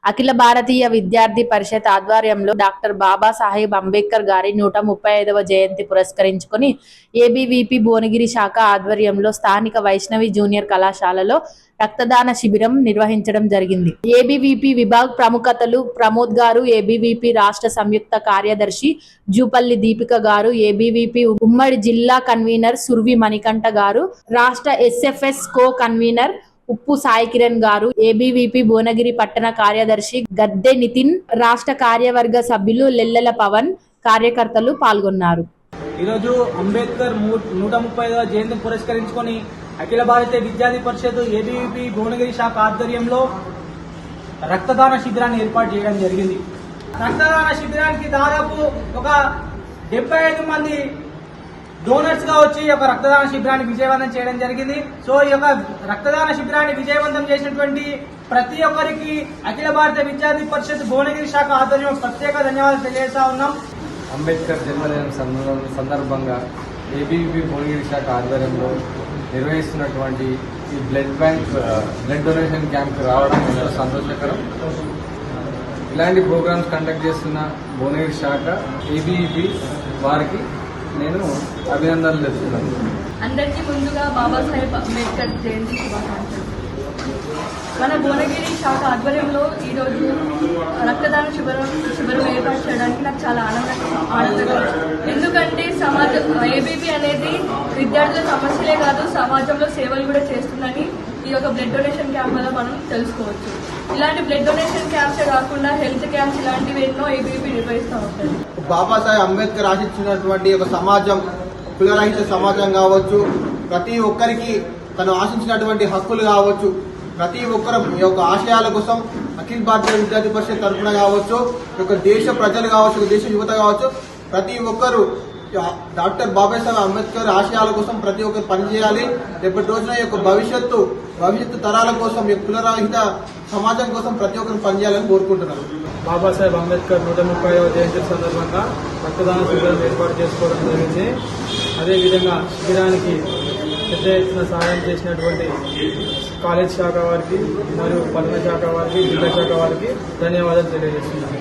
అఖిల భారతీయ విద్యార్థి పరిషత్ ఆధ్వర్యంలో డాక్టర్ బాబాసాహెబ్ అంబేద్కర్ గారి 135వ జయంతి పురస్కరించుకొని ఏబీవీపీ భువనగిరి శాఖ ఆధ్వర్యంలో స్థానిక వైష్ణవి జూనియర్ కళాశాలలో రక్తదాన శిబిరం నిర్వహించడం జరిగింది. ఏబీవీపీ విభాగ్ ప్రముఖతలు ప్రమోద్ గారు, ఏబీవీపీ రాష్ట్ర సంయుక్త కార్యదర్శి జూపల్లి దీపిక గారు, ఏబీవీపీ ఉమ్మడి జిల్లా కన్వీనర్ సుర్వి మణికంఠ గారు, రాష్ట్ర ఎస్ఎఫ్ఎస్ కో కన్వీనర్ ఉప్పు సాయి కిరణ్ గారు, ఏబీవీపీ భువనగిరి పట్టణ కార్యదర్శి గద్దె నితిన్, రాష్ట్ర కార్యవర్గ సభ్యులు లెల్లెల పవన్, కార్యకర్తలు పాల్గొన్నారు. ఈరోజు అంబేద్కర్ 135వ జయంతిని పురస్కరించుకొని అఖిల భారతీయ విద్యార్థి పరిషత్ ఏబీవీపీ భువనగిరి శాఖ ఆధ్వర్యంలో రక్తదాన శిబిరాన్ని ఏర్పాటు చేయడం జరిగింది. రక్తదాన శిబిరానికి దాదాపు ఒక 75 మంది డోనర్స్ గా వచ్చి ఈ యొక్క రక్తదాన శిబిరాన్ని విజయవంతం చేయడం జరిగింది. సో ఈ యొక్క రక్తదాన శిబిరాన్ని విజయవంతం చేసినటువంటి ప్రతి ఒక్కరికి అఖిల భారతీయ విద్యార్థి పరిషత్ భువనగిరి శాఖ ఆధ్వర్యంలో ప్రత్యేక ధన్యవాదాలు తెలియజేస్తా ఉన్నాం. అంబేద్కర్ జన్మదినం సందర్భంగా ఏబీవీపీ భువనగిరి శాఖ ఆధ్వర్యంలో నిర్వహిస్తున్నటువంటి ఈ బ్లడ్ డొనేషన్ క్యాంప్ రావడం చాలా సంతోషకరం. ఇలాంటి ప్రోగ్రామ్స్ కండక్ట్ చేస్తున్న భువనగిరి శాఖ ఏబీవీపీ వారికి నేను అభినందనలు తెలుపుతున్నాను. అందరికీ ముందుగా బాబాసాహెబ్ అంబేద్కర్ జయంతి శుభాకాంక్షలు. మన భువనగిరి శాఖ ఆధ్వర్యంలో ఈరోజు రక్తదాన శిబిరం ఏర్పాటు చేయడానికి నాకు చాలా ఆనందంగా, ఎందుకంటే సమాజం ఏబీపీ అనేది విద్యార్థుల సమస్యలే కాదు, సమాజంలో సేవలు కూడా చేస్తుందని ఈ యొక్క బ్లడ్ డొనేషన్ క్యాంప్ వల్ల మనం తెలుసుకోవచ్చు. ఇలాంటి బ్లడ్ డొనేషన్ క్యాంప్సే కాకుండా హెల్త్ క్యాంప్స్ ఇలాంటివి ఎన్నో ఏబీవీపీ నిర్వహిస్తూ ఉంటుంది. బాబాసాహెబ్ అంబేద్కర్ ఆశించినటువంటి ఒక సమాజం, కులరహిత సమాజం కావచ్చు, ప్రతి ఒక్కరికి తను ఆశించినటువంటి హక్కులు కావచ్చు, ప్రతి ఒక్కరు ఈ యొక్క ఆశయాల కోసం అఖిల భారతీయ విద్యార్థి పరిషత్ తరఫున కావచ్చు, ఈ యొక్క దేశ ప్రజలు కావచ్చు, దేశ యువత కావచ్చు, ప్రతి ఒక్కరు డాక్టర్ బాబాసాహెబ్ అంబేద్కర్ ఆశయాల కోసం ప్రతి ఒక్కరు పనిచేయాలి. రేపటి రోజున ఈ యొక్క భవిష్యత్తు తరాల కోసం, ఈ కులరహిత సమాజం కోసం ప్రతి ఒక్కరు పనిచేయాలని కోరుకుంటున్నారు. బాబాసాహెబ్ అంబేద్కర్ 135వ జయంతి సందర్భంగా రక్తదాన శిబిరం ఏర్పాటు చేసుకోవడం జరిగింది. అదేవిధంగా శిబిరానికి పెద్ద ఎత్తున సహాయం చేసినటువంటి కాలేజ్ శాఖ వారికి మరియు పట్టణ శాఖ వారికి, జిల్లా శాఖ వారికి ధన్యవాదాలు తెలియజేస్తున్నాను.